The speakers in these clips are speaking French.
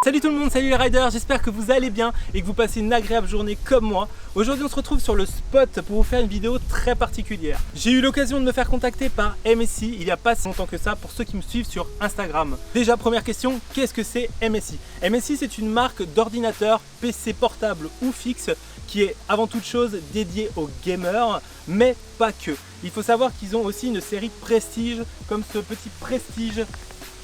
Salut tout le monde, salut les riders, j'espère que vous allez bien et que vous passez une agréable journée comme moi. Aujourd'hui on se retrouve sur le spot pour vous faire une vidéo très particulière. J'ai eu l'occasion de me faire contacter par MSI il n'y a pas si longtemps que ça pour ceux qui me suivent sur Instagram. Déjà première question, qu'est-ce que c'est MSI? MSI c'est une marque d'ordinateur PC portable ou fixe qui est avant toute chose dédiée aux gamers, mais pas que. Il faut savoir qu'ils ont aussi une série Prestige comme ce petit Prestige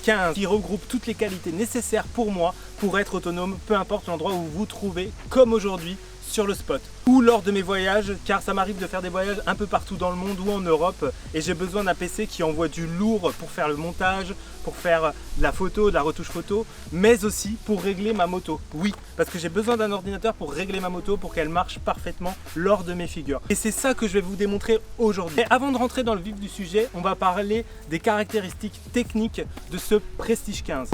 15 qui regroupe toutes les qualités nécessaires pour moi pour être autonome, peu importe l'endroit où vous vous trouvez, comme aujourd'hui sur le spot ou lors de mes voyages, car ça m'arrive de faire des voyages un peu partout dans le monde ou en Europe et j'ai besoin d'un PC qui envoie du lourd pour faire le montage, pour faire de la photo, de la retouche photo, mais aussi pour régler ma moto. Oui, parce que j'ai besoin d'un ordinateur pour régler ma moto, pour qu'elle marche parfaitement lors de mes figures. Et c'est ça que je vais vous démontrer aujourd'hui. Mais avant de rentrer dans le vif du sujet, on va parler des caractéristiques techniques de ce Prestige 15.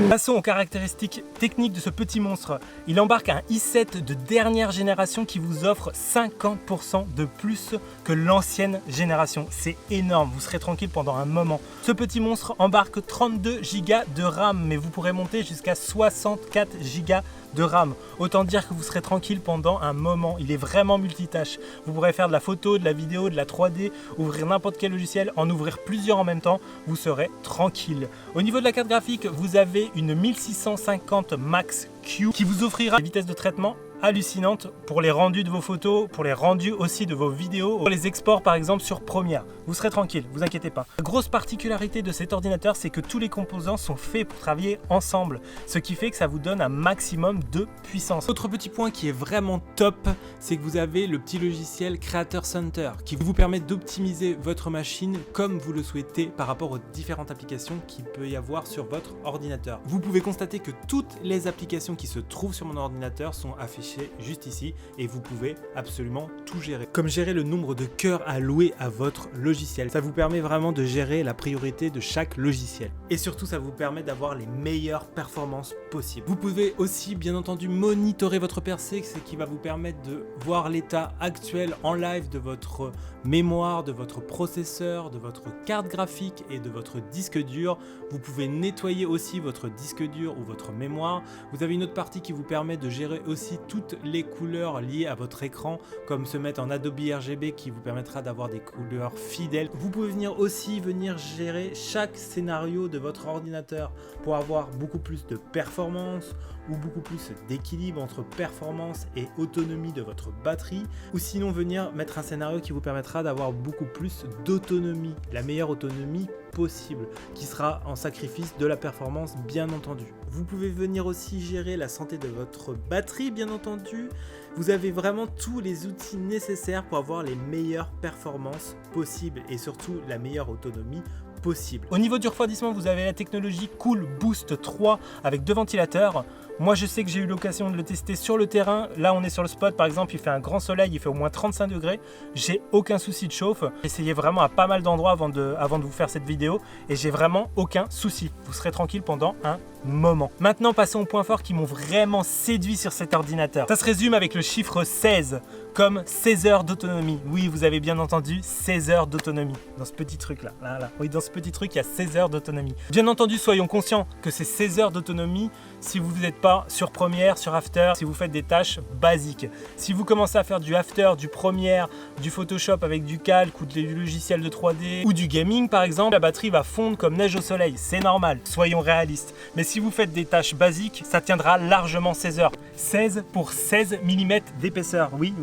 Passons aux caractéristiques techniques de ce petit monstre. Il embarque un i7 de dernière génération qui vous offre 50% de plus que l'ancienne génération. C'est énorme, vous serez tranquille pendant un moment. Ce petit monstre embarque 32 Go de RAM, mais vous pourrez monter jusqu'à 64 Go de RAM. Autant dire que vous serez tranquille pendant un moment. Il est vraiment multitâche. Vous pourrez faire de la photo, de la vidéo, de la 3D, ouvrir n'importe quel logiciel, en ouvrir plusieurs en même temps. Vous serez tranquille. Au niveau de la carte graphique, vous avez une 1650 Max Q qui vous offrira des vitesses de traitement hallucinantes pour les rendus de vos photos, pour les rendus aussi de vos vidéos, pour les exports par exemple sur Premiere. Vous serez tranquille, vous inquiétez pas. La grosse particularité de cet ordinateur, c'est que tous les composants sont faits pour travailler ensemble, ce qui fait que ça vous donne un maximum de puissance. Autre petit point qui est vraiment top, c'est que vous avez le petit logiciel Creator Center qui vous permet d'optimiser votre machine comme vous le souhaitez par rapport aux différentes applications qu'il peut y avoir sur votre ordinateur. Vous pouvez constater que toutes les applications qui se trouvent sur mon ordinateur sont affichées juste ici et vous pouvez absolument tout gérer. Comme gérer le nombre de cœurs alloués à votre logiciel. Ça vous permet vraiment de gérer la priorité de chaque logiciel. Et surtout, ça vous permet d'avoir les meilleures performances possibles. Vous pouvez aussi, bien entendu, monitorer votre PC, ce qui va vous permettre de voir l'état actuel en live de votre mémoire, de votre processeur, de votre carte graphique et de votre disque dur. Vous pouvez nettoyer aussi votre disque dur ou votre mémoire. Vous avez une autre partie qui vous permet de gérer aussi toutes les couleurs liées à votre écran, comme se mettre en Adobe RGB qui vous permettra d'avoir des couleurs fidèles. Vous pouvez aussi venir gérer chaque scénario de votre ordinateur pour avoir beaucoup plus de performance ou beaucoup plus d'équilibre entre performance et autonomie de votre batterie, ou sinon venir mettre un scénario qui vous permettra d'avoir beaucoup plus d'autonomie, la meilleure autonomie possible, qui sera en sacrifice de la performance bien entendu. Vous pouvez venir aussi gérer la santé de votre batterie bien entendu. Vous avez vraiment tous les outils nécessaires pour avoir les meilleures performances possibles et surtout la meilleure autonomie possible. Au niveau du refroidissement, vous avez la technologie Cool Boost 3 avec 2 ventilateurs. Moi je sais que j'ai eu l'occasion de le tester sur le terrain. Là on est sur le spot par exemple, il fait un grand soleil, il fait au moins 35 degrés. J'ai aucun souci de chauffe. J'ai essayé vraiment à pas mal d'endroits avant de vous faire cette vidéo et j'ai vraiment aucun souci. Vous serez tranquille pendant un moment. Maintenant passons aux points forts qui m'ont vraiment séduit sur cet ordinateur. Ça se résume avec le chiffre 16, comme 16 heures d'autonomie. Oui, vous avez bien entendu, 16 heures d'autonomie. Dans ce petit truc là. Oui, dans ce petit truc, il y a 16 heures d'autonomie. Bien entendu, soyons conscients que c'est 16 heures d'autonomie si vous n'êtes pas sur Premiere, sur After, si vous faites des tâches basiques. Si vous commencez à faire du After, du Premiere, du Photoshop avec du calque ou du logiciel de 3D ou du gaming par exemple, la batterie va fondre comme neige au soleil. C'est normal, soyons réalistes. Mais si vous faites des tâches basiques, ça tiendra largement 16 heures. 16 pour 16 mm d'épaisseur. Oui,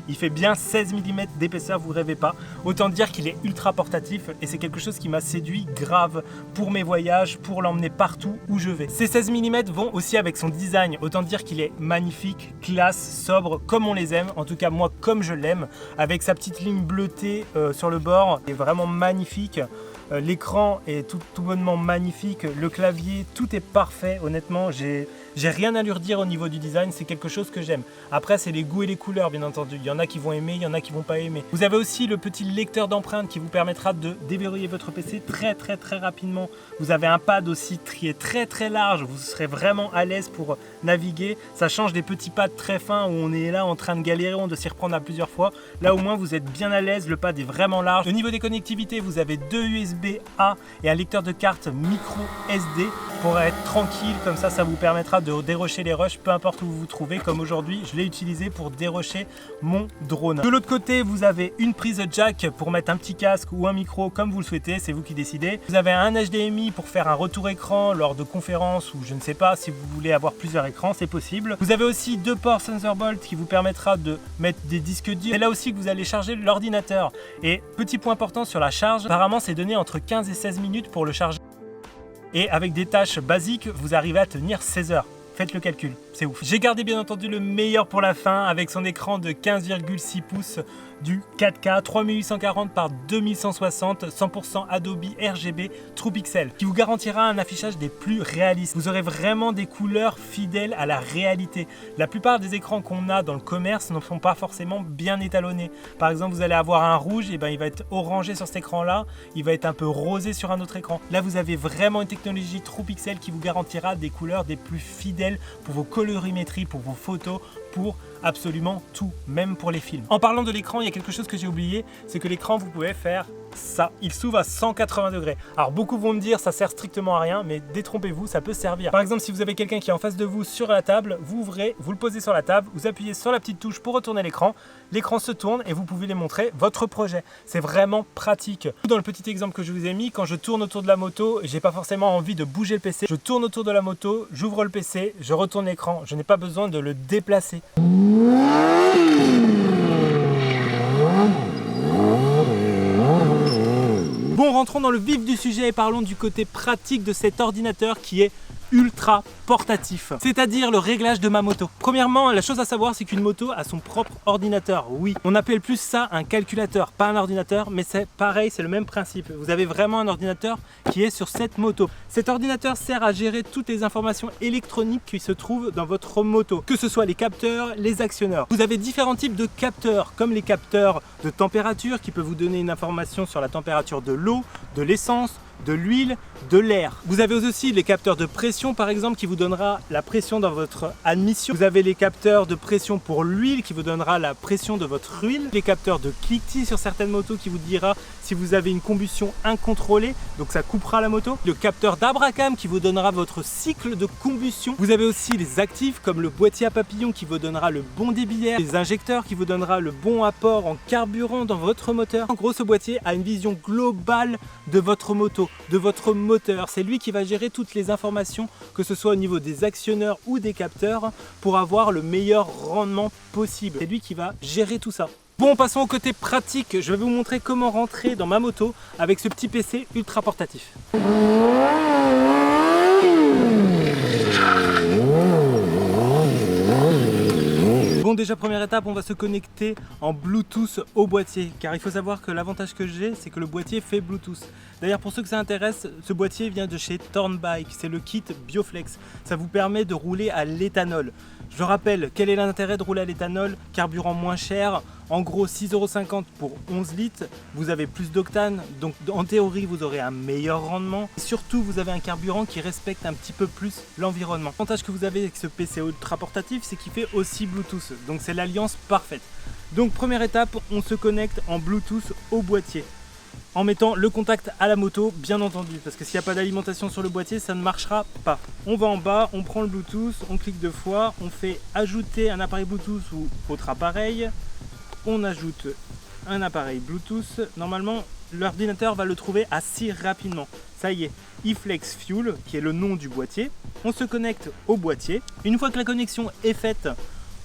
il fait bien 16 mm d'épaisseur, vous rêvez pas. Autant dire qu'il est ultra portatif et c'est quelque chose qui m'a séduit grave pour mes voyages, pour l'emmener partout où je vais. Ces 16 mm vont aussi avec son design, autant dire qu'il est magnifique, classe, sobre, comme on les aime, en tout cas moi comme je l'aime, avec sa petite ligne bleutée sur le bord, est vraiment magnifique. L'écran est tout bonnement magnifique, le clavier, tout est parfait, honnêtement, j'ai rien à lui redire au niveau du design, c'est quelque chose que j'aime. Après, c'est les goûts et les couleurs, bien entendu. Il y en a qui vont aimer, il y en a qui vont pas aimer. Vous avez aussi le petit lecteur d'empreintes qui vous permettra de déverrouiller votre PC très rapidement. Vous avez un pad aussi qui est très large, vous serez vraiment à l'aise pour naviguer. Ça change des petits pads très fins où on est là en train de galérer, on doit s'y reprendre à plusieurs fois. Là, au moins, vous êtes bien à l'aise, le pad est vraiment large. Au niveau des connectivités, vous avez 2 USB USB-A et un lecteur de carte micro SD pour être tranquille, comme ça vous permettra de dérocher les rushs peu importe où vous vous trouvez, comme aujourd'hui je l'ai utilisé pour dérocher mon drone. De l'autre côté, vous avez une prise jack pour mettre un petit casque ou un micro comme vous le souhaitez, c'est vous qui décidez. Vous avez un HDMI pour faire un retour écran lors de conférences ou je ne sais pas, si vous voulez avoir plusieurs écrans, c'est possible. Vous avez aussi deux ports Thunderbolt qui vous permettra de mettre des disques durs. C'est là aussi que vous allez charger l'ordinateur. Et petit point important sur la charge, apparemment c'est donné entre 15 et 16 minutes pour le charger. Et avec des tâches basiques, vous arrivez à tenir 16 heures. Faites le calcul, c'est ouf. J'ai gardé bien entendu le meilleur pour la fin avec son écran de 15,6 pouces du 4K 3840 par 2160 100% Adobe RGB True Pixel qui vous garantira un affichage des plus réalistes. Vous aurez vraiment des couleurs fidèles à la réalité. La plupart des écrans qu'on a dans le commerce ne sont pas forcément bien étalonnés. Par exemple, vous allez avoir un rouge, et ben il va être orangé sur cet écran-là, il va être un peu rosé sur un autre écran. Là, vous avez vraiment une technologie True Pixel qui vous garantira des couleurs des plus fidèles pour vos colorimétries, pour vos photos, pour absolument tout, même pour les films. En parlant de l'écran, il y a quelque chose que j'ai oublié, c'est que l'écran, vous pouvez faire ça. Il s'ouvre à 180 degrés. Alors beaucoup vont me dire ça sert strictement à rien, mais détrompez-vous, ça peut servir. Par exemple, si vous avez quelqu'un qui est en face de vous sur la table, vous ouvrez, vous le posez sur la table, vous appuyez sur la petite touche pour retourner l'écran se tourne et vous pouvez lui montrer votre projet. C'est vraiment pratique. Dans le petit exemple que je vous ai mis, quand je tourne autour de la moto, j'ai pas forcément envie de bouger le PC. Je tourne autour de la moto, j'ouvre le PC, je retourne l'écran. Je n'ai pas besoin de le déplacer. Bon, rentrons dans le vif du sujet et parlons du côté pratique de cet ordinateur qui est ultra portatif, c'est-à-dire le réglage de ma moto. Premièrement, la chose à savoir, c'est qu'une moto a son propre ordinateur. Oui, on appelle plus ça un calculateur, pas un ordinateur, mais c'est pareil, c'est le même principe. Vous avez vraiment un ordinateur qui est sur cette moto. Cet ordinateur sert à gérer toutes les informations électroniques qui se trouvent dans votre moto, que ce soit les capteurs, les actionneurs. Vous avez différents types de capteurs, comme les capteurs de température qui peuvent vous donner une information sur la température de l'eau, de l'essence, de l'huile, de l'air. Vous avez aussi les capteurs de pression par exemple qui vous donnera la pression dans votre admission. Vous avez les capteurs de pression pour l'huile qui vous donnera la pression de votre huile. Les capteurs de cliquetis sur certaines motos qui vous dira si vous avez une combustion incontrôlée, donc ça coupera la moto. Le capteur d'Abracam qui vous donnera votre cycle de combustion. Vous avez aussi les actifs comme le boîtier à papillon qui vous donnera le bon débit d'air, les injecteurs qui vous donnera le bon apport en carburant dans votre moteur. En gros, ce boîtier a une vision globale de votre moto, de votre moteur. C'est lui qui va gérer toutes les informations, que ce soit au niveau des actionneurs ou des capteurs, pour avoir le meilleur rendement possible. C'est lui qui va gérer tout ça. Bon, passons au côté pratique. Je vais vous montrer comment rentrer dans ma moto avec ce petit PC ultra portatif. Bon, déjà première étape, on va se connecter en Bluetooth au boîtier, car il faut savoir que l'avantage que j'ai, c'est que le boîtier fait Bluetooth. D'ailleurs, pour ceux que ça intéresse, ce boîtier vient de chez Turnbike, c'est le kit Bioflex. Ça vous permet de rouler à l'éthanol. Je rappelle, quel est l'intérêt de rouler à l'éthanol? Carburant moins cher, en gros 6,50 € pour 11 litres, vous avez plus d'octane, donc en théorie vous aurez un meilleur rendement. Et surtout, vous avez un carburant qui respecte un petit peu plus l'environnement. L'avantage que vous avez avec ce PC ultra portatif, c'est qu'il fait aussi Bluetooth, donc c'est l'alliance parfaite. Donc première étape, on se connecte en Bluetooth au boîtier, en mettant le contact à la moto, bien entendu, parce que s'il n'y a pas d'alimentation sur le boîtier, ça ne marchera pas. On va en bas, on prend le Bluetooth, on clique 2 fois, on fait ajouter un appareil Bluetooth ou autre appareil, on ajoute un appareil Bluetooth. Normalement, l'ordinateur va le trouver assez rapidement. Ça y est, iFlex Fuel, qui est le nom du boîtier. On se connecte au boîtier. Une fois que la connexion est faite,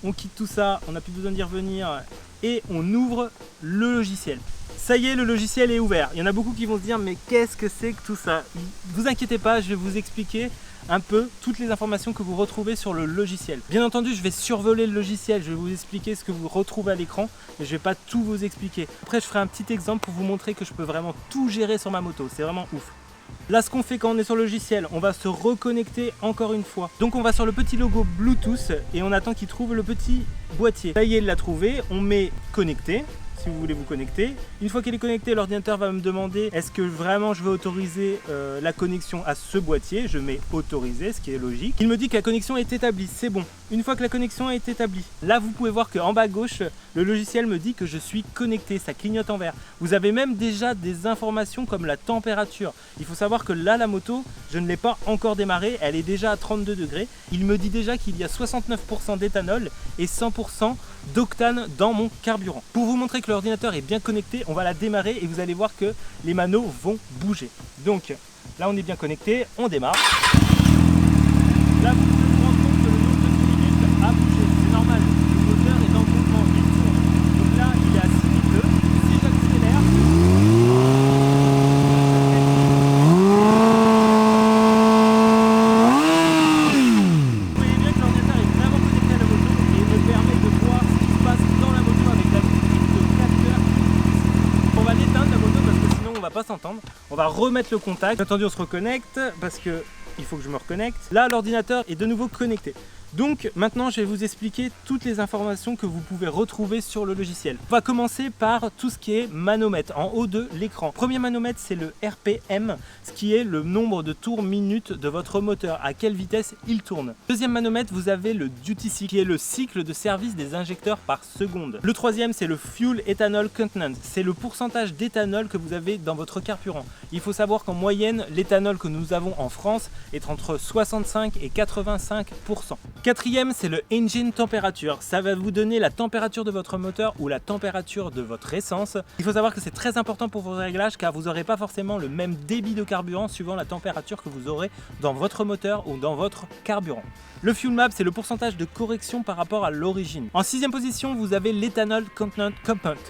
on quitte tout ça, on n'a plus besoin d'y revenir et on ouvre le logiciel. Ça y est, le logiciel est ouvert. Il y en a beaucoup qui vont se dire mais qu'est-ce que c'est que tout ça? Ne vous inquiétez pas, je vais vous expliquer un peu toutes les informations que vous retrouvez sur le logiciel. Bien entendu, je vais survoler le logiciel, je vais vous expliquer ce que vous retrouvez à l'écran, mais je ne vais pas tout vous expliquer. Après, je ferai un petit exemple pour vous montrer que je peux vraiment tout gérer sur ma moto. C'est vraiment ouf. Là, ce qu'on fait quand on est sur le logiciel, on va se reconnecter encore une fois. Donc on va sur le petit logo Bluetooth et on attend qu'il trouve le petit boîtier. Ça y est, il l'a trouvé, on met connecté. si vous voulez vous connecter. Une fois qu'il est connecté, l'ordinateur va me demander est-ce que vraiment je veux autoriser la connexion à ce boîtier. Je mets autoriser, ce qui est logique. Il me dit que la connexion est établie, c'est bon. Une fois que la connexion est établie, là vous pouvez voir qu'en bas à gauche, le logiciel me dit que je suis connecté, ça clignote en vert. Vous avez même déjà des informations comme la température. Il faut savoir que là, la moto, je ne l'ai pas encore démarrée, elle est déjà à 32 degrés. Il me dit déjà qu'il y a 69% d'éthanol et 100% d'octane dans mon carburant. Pour vous montrer que l'ordinateur est bien connecté, on va la démarrer et vous allez voir que les manos vont bouger. Donc là, on est bien connecté, on démarre. Là, vous pouvez vous rendre compte que le nombre de minutes a bougé. C'est normal, le moteur est en mouvement, il tourne. Donc là, il est à 6002. Si j'accélère, vous voyez bien que l'ordinateur est vraiment connecté à la moto et me permet de voir ce qui se passe dans la moto avec la petite de capteur. On va l'éteindre la moto parce que sinon on va pas s'entendre. On va remettre le contact. Bien entendu, on se reconnecte parce que il faut que je me reconnecte. Là, l'ordinateur est de nouveau connecté. Donc maintenant, je vais vous expliquer toutes les informations que vous pouvez retrouver sur le logiciel. On va commencer par tout ce qui est manomètre en haut de l'écran. Premier manomètre, c'est le RPM, ce qui est le nombre de tours minutes de votre moteur, à quelle vitesse il tourne. Deuxième manomètre, vous avez le duty cycle, qui est le cycle de service des injecteurs par seconde. Le troisième, c'est le fuel ethanol content, c'est le pourcentage d'éthanol que vous avez dans votre carburant. Il faut savoir qu'en moyenne, l'éthanol que nous avons en France est entre 65 et 85%. Quatrième, c'est le engine temperature. Ça va vous donner la température de votre moteur ou la température de votre essence. Il faut savoir que c'est très important pour vos réglages car vous n'aurez pas forcément le même débit de carburant suivant la température que vous aurez dans votre moteur ou dans votre carburant. Le fuel map, c'est le pourcentage de correction par rapport à l'origine. En sixième position, vous avez l'éthanol content.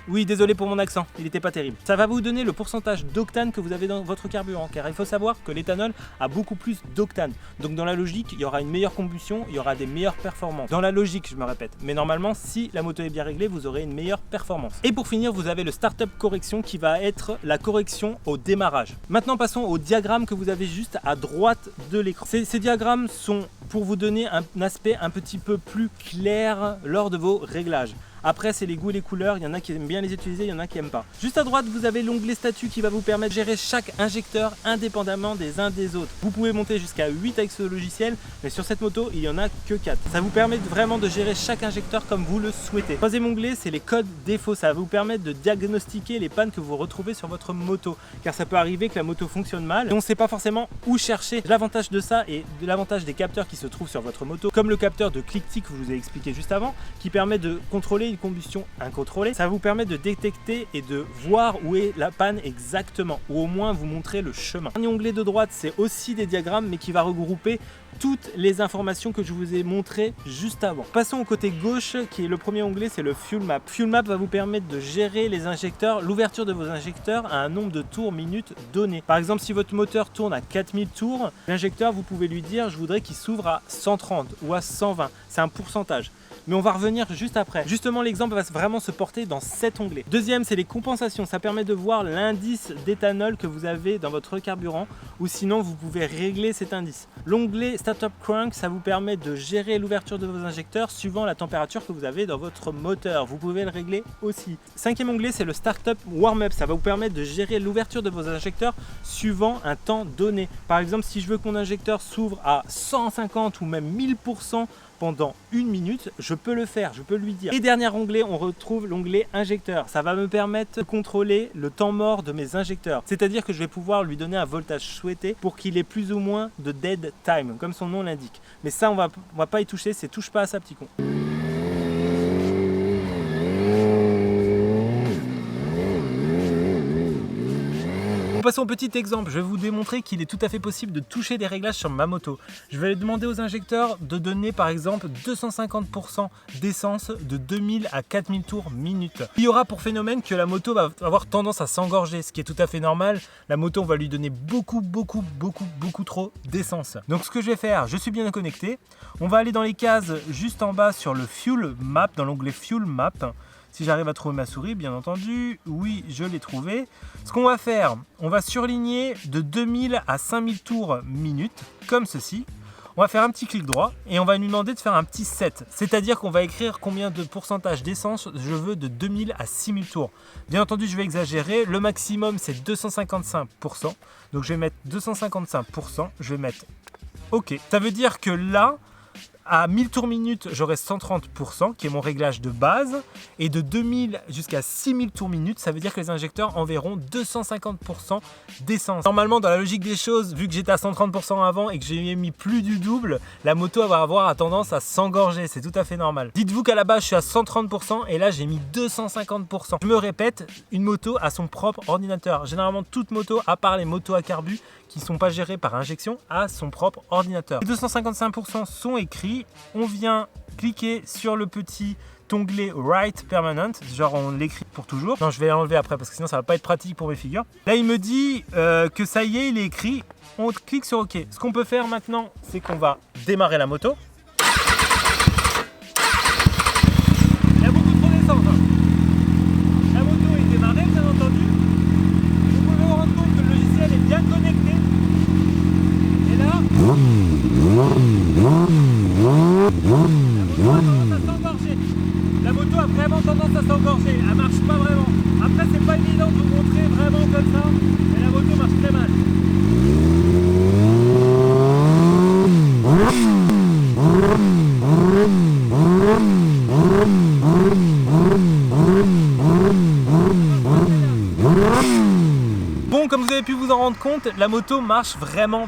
Oui, désolé pour mon accent, il n'était pas terrible. Ça va vous donner le pourcentage d'octane que vous avez dans votre carburant car il faut savoir que l'éthanol a beaucoup plus d'octane. Donc dans la logique, il y aura une meilleure combustion, il y aura des meilleures performances. Dans la logique, je me répète. Mais normalement, si la moto est bien réglée, vous aurez une meilleure performance. Et pour finir, vous avez le startup correction qui va être la correction au démarrage. Maintenant, passons au diagramme que vous avez juste à droite de l'écran. Ces diagrammes sont pour vous donner un aspect un petit peu plus clair lors de vos réglages. Après, c'est les goûts et les couleurs, il y en a qui aiment bien les utiliser, il y en a qui n'aiment pas. Juste à droite, vous avez l'onglet statut qui va vous permettre de gérer chaque injecteur indépendamment des uns des autres. Vous pouvez monter jusqu'à 8 avec ce logiciel, mais sur cette moto, il n'y en a que 4. Ça vous permet vraiment de gérer chaque injecteur comme vous le souhaitez. Troisième onglet, c'est les codes défauts. Ça va vous permettre de diagnostiquer les pannes que vous retrouvez sur votre moto. Car ça peut arriver que la moto fonctionne mal et on ne sait pas forcément où chercher. L'avantage de ça et de l'avantage des capteurs qui se trouvent sur votre moto, comme le capteur de ClickTick que je vous ai expliqué juste avant, qui permet de contrôler une combustion incontrôlée. Ça vous permet de détecter et de voir où est la panne exactement, ou au moins vous montrer le chemin. Le dernier onglet de droite, c'est aussi des diagrammes, mais qui va regrouper toutes les informations que je vous ai montrées juste avant. Passons au côté gauche, qui est le premier onglet, c'est le Fuel Map. Fuel Map va vous permettre de gérer les injecteurs, l'ouverture de vos injecteurs à un nombre de tours minutes donné. Par exemple, si votre moteur tourne à 4000 tours, l'injecteur, vous pouvez lui dire, je voudrais qu'il s'ouvre à 130 ou à 120. C'est un pourcentage. Mais on va revenir juste après. Justement, l'exemple va vraiment se porter dans cet onglet. Deuxième, c'est les compensations. Ça permet de voir l'indice d'éthanol que vous avez dans votre carburant, ou sinon vous pouvez régler cet indice. L'onglet Startup Crank, ça vous permet de gérer l'ouverture de vos injecteurs suivant la température que vous avez dans votre moteur. Vous pouvez le régler aussi. Cinquième onglet, c'est le Startup Warm-Up. Ça va vous permettre de gérer l'ouverture de vos injecteurs suivant un temps donné. Par exemple, si je veux que mon injecteur s'ouvre à 150 ou même 1000% pendant 1 minute, je peux le faire, je peux lui dire. Et dernier onglet, on retrouve l'onglet injecteur. Ça va me permettre de contrôler le temps mort de mes injecteurs. C'est-à-dire que je vais pouvoir lui donner un voltage souhaité pour qu'il ait plus ou moins de dead time, comme son nom l'indique. Mais ça, on va pas y toucher, c'est touche pas à ça, petit con. Passons au petit exemple, je vais vous démontrer qu'il est tout à fait possible de toucher des réglages sur ma moto. Je vais demander aux injecteurs de donner par exemple 250% d'essence de 2000 à 4000 tours minute. Il y aura pour phénomène que la moto va avoir tendance à s'engorger, ce qui est tout à fait normal. La moto, on va lui donner beaucoup trop d'essence. Donc ce que je vais faire, je suis bien connecté. On va aller dans les cases juste en bas sur le Fuel Map, dans l'onglet Fuel Map. Si j'arrive à trouver ma souris, bien entendu, oui, je l'ai trouvé. Ce qu'on va faire, on va surligner de 2000 à 5000 tours minute, comme ceci. On va faire un petit clic droit et on va lui demander de faire un petit set. C'est-à-dire qu'on va écrire combien de pourcentage d'essence je veux de 2000 à 6000 tours. Bien entendu, je vais exagérer. Le maximum, c'est 255%. Donc, je vais mettre 255%. Je vais mettre OK. Ça veut dire que là, à 1000 tours minute, j'aurai 130%, qui est mon réglage de base. Et de 2000 jusqu'à 6000 tours minute, ça veut dire que les injecteurs enverront 250% d'essence. Normalement, dans la logique des choses, vu que j'étais à 130% avant et que j'ai mis plus du double, la moto va avoir tendance à s'engorger. C'est tout à fait normal. Dites-vous qu'à la base, je suis à 130% et là, j'ai mis 250%. Je me répète, une moto a son propre ordinateur. Généralement, toute moto, à part les motos à carbu, qui ne sont pas gérées par injection, a son propre ordinateur. Les 255% sont écrits. On vient cliquer sur le petit onglet Write Permanent, genre on l'écrit pour toujours. Non, je vais l'enlever après parce que sinon ça va pas être pratique pour mes figures. Là, il me dit que ça y est, il est écrit. On clique sur OK. Ce qu'on peut faire maintenant, c'est qu'on va démarrer la moto. Il y a beaucoup trop d'essence. La moto est démarrée, bien entendu. Vous pouvez vous rendre compte que le logiciel est bien connecté. Et là, la moto a vraiment tendance à s'engorger. Elle marche pas vraiment. Après, c'est pas évident de vous montrer vraiment comme ça, mais la moto marche très mal. Bon, comme vous avez pu vous en rendre compte, la moto marche vraiment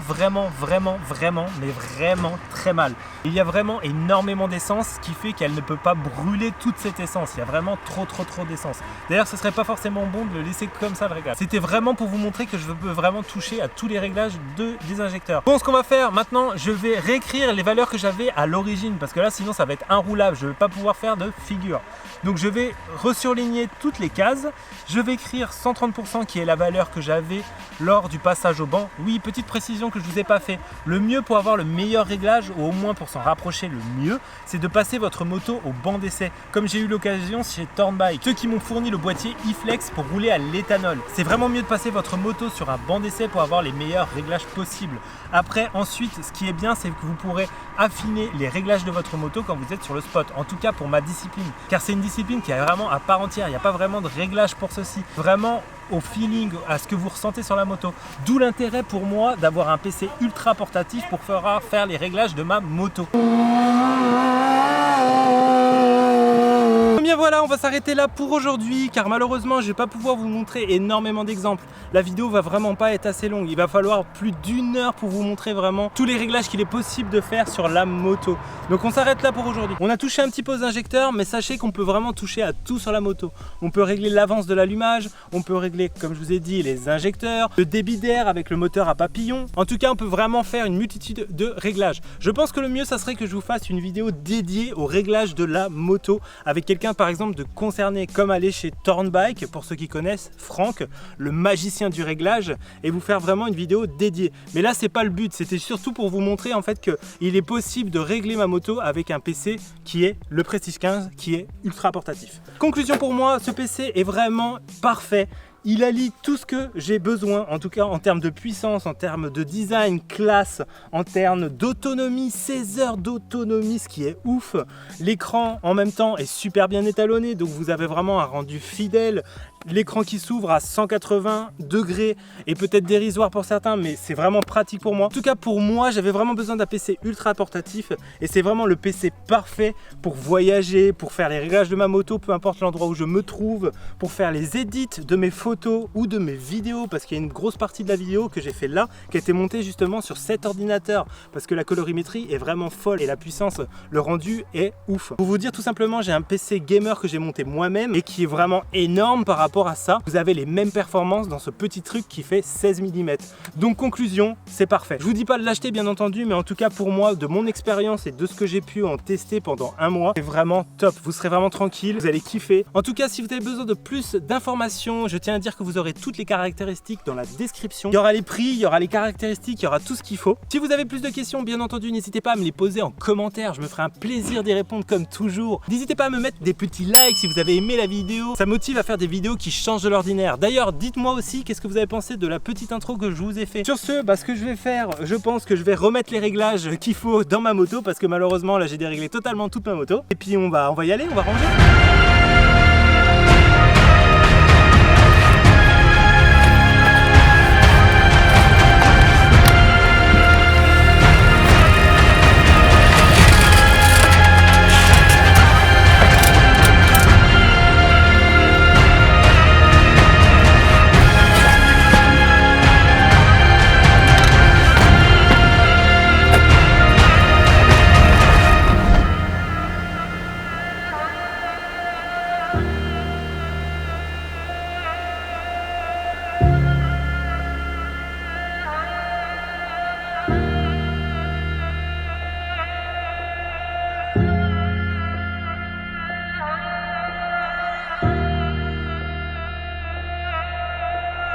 très mal. Il y a vraiment énormément d'essence, ce qui fait qu'elle ne peut pas brûler toute cette essence. Il y a vraiment trop d'essence. D'ailleurs, ce serait pas forcément bon de le laisser comme ça le réglage. C'était vraiment pour vous montrer que je peux vraiment toucher à tous les réglages des injecteurs. Bon, ce qu'on va faire maintenant, je vais réécrire les valeurs que j'avais à l'origine, parce que là, sinon, ça va être inroulable. Je ne vais pas pouvoir faire de figure. Donc, je vais resurligner toutes les cases. Je vais écrire 130% qui est la valeur que j'avais lors du passage au banc. Oui, petite précision que je ne vous ai pas fait. Le mieux pour avoir le meilleur réglage, ou au moins pour s'en rapprocher le mieux, c'est de passer votre moto au banc d'essai, comme j'ai eu l'occasion chez Turnbike, ceux qui m'ont fourni le boîtier e-flex pour rouler à l'éthanol. C'est vraiment mieux de passer votre moto sur un banc d'essai pour avoir les meilleurs réglages possibles. Après, ensuite, ce qui est bien, c'est que vous pourrez affiner les réglages de votre moto quand vous êtes sur le spot. En tout cas pour ma discipline, car c'est une discipline qui est vraiment à part entière. Il n'y a pas vraiment de réglage pour ceci. Vraiment au feeling, à ce que vous ressentez sur la moto. D'où l'intérêt pour moi d'avoir un PC ultra portatif pour faire les réglages de ma moto. Bien voilà, on va s'arrêter là pour aujourd'hui, car malheureusement je vais pas pouvoir vous montrer énormément d'exemples. La vidéo va vraiment pas être assez longue, il va falloir plus d'1 heure pour vous montrer vraiment tous les réglages qu'il est possible de faire sur la moto. Donc on s'arrête là pour aujourd'hui. On a touché un petit peu aux injecteurs, mais sachez qu'on peut vraiment toucher à tout sur la moto. On peut régler l'avance de l'allumage, on peut régler, comme je vous ai dit, les injecteurs, le débit d'air avec le moteur à papillon. En tout cas, on peut vraiment faire une multitude de réglages. Je pense que le mieux, ça serait que je vous fasse une vidéo dédiée au réglage de la moto avec quelqu'un par exemple de concerné, comme aller chez Turnbike, pour ceux qui connaissent, Franck, le magicien du réglage, et vous faire vraiment une vidéo dédiée. Mais là, c'est pas le but, c'était surtout pour vous montrer en fait qu'il est possible de régler ma moto avec un PC qui est le Prestige 15, qui est ultra portatif. Conclusion pour moi, ce PC est vraiment parfait. Il allie tout ce que j'ai besoin, en tout cas en termes de puissance, en termes de design, classe, en termes d'autonomie, 16 heures d'autonomie, ce qui est ouf. L'écran en même temps est super bien étalonné, donc vous avez vraiment un rendu fidèle. L'écran qui s'ouvre à 180 degrés est peut-être dérisoire pour certains, mais c'est vraiment pratique pour moi. En tout cas pour moi, j'avais vraiment besoin d'un PC ultra portatif et c'est vraiment le PC parfait pour voyager, pour faire les réglages de ma moto, peu importe l'endroit où je me trouve, pour faire les edits de mes photos ou de mes vidéos, parce qu'il y a une grosse partie de la vidéo que j'ai fait là, qui a été montée justement sur cet ordinateur, parce que la colorimétrie est vraiment folle et la puissance, le rendu est ouf. Pour vous dire tout simplement, j'ai un PC gamer que j'ai monté moi-même et qui est vraiment énorme par rapport à ça. Vous avez les mêmes performances dans ce petit truc qui fait 16 mm. Donc conclusion, c'est parfait. Je vous dis pas de l'acheter bien entendu, mais en tout cas pour moi, de mon expérience et de ce que j'ai pu en tester pendant un mois, c'est vraiment top. Vous serez vraiment tranquille, vous allez kiffer. En tout cas, si vous avez besoin de plus d'informations, je tiens à dire que vous aurez toutes les caractéristiques dans la description. Il y aura les prix, il y aura les caractéristiques, il y aura tout ce qu'il faut. Si vous avez plus de questions, bien entendu, n'hésitez pas à me les poser en commentaire. Je me ferai un plaisir d'y répondre comme toujours. N'hésitez pas à me mettre des petits likes si vous avez aimé la vidéo. Ça motive à faire des vidéos qui qui change de l'ordinaire. D'ailleurs, dites-moi aussi qu'est-ce que vous avez pensé de la petite intro que je vous ai fait. Sur ce, ce que je vais faire, je pense que je vais remettre les réglages qu'il faut dans ma moto parce que malheureusement là j'ai déréglé totalement toute ma moto. Et puis on va y aller, on va ranger.